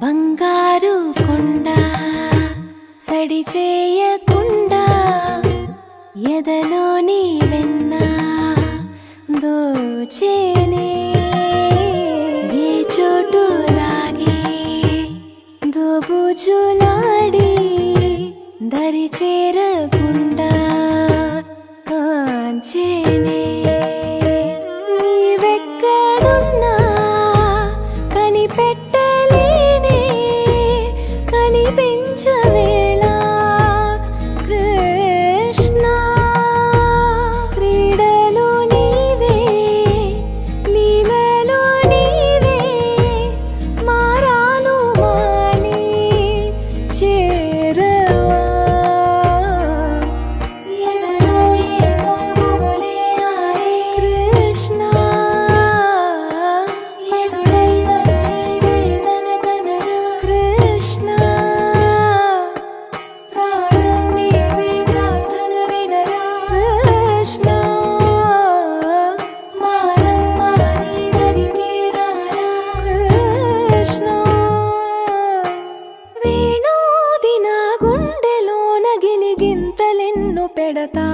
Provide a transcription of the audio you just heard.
బంగారు కొండ సడి చేయకుండా ఎదలోని వెన్న దోచేనే ఏ చోటు లాగే దోబుజులాడి దరి చేరకుండా కాంచేనే నీవెక్కడున్నా కనిపెట్టలేనే కనిపించవేళ కృష్ణ క్రీడలు నీవే లీలలు నీవే మారాను మాని చేరవా ఎదలో ఏదో మొగలే ఆయే కృష్ణ ఎదురై వచ్చి వేదన కనరా కృష్ణ ప్రాణం నీవే ప్రార్థన వినరా కృష్ణ మారం మాని దరికి రారా కృష్ణ వేణోది నా గుండెలోన గిలిగింతలెన్నో పెడతా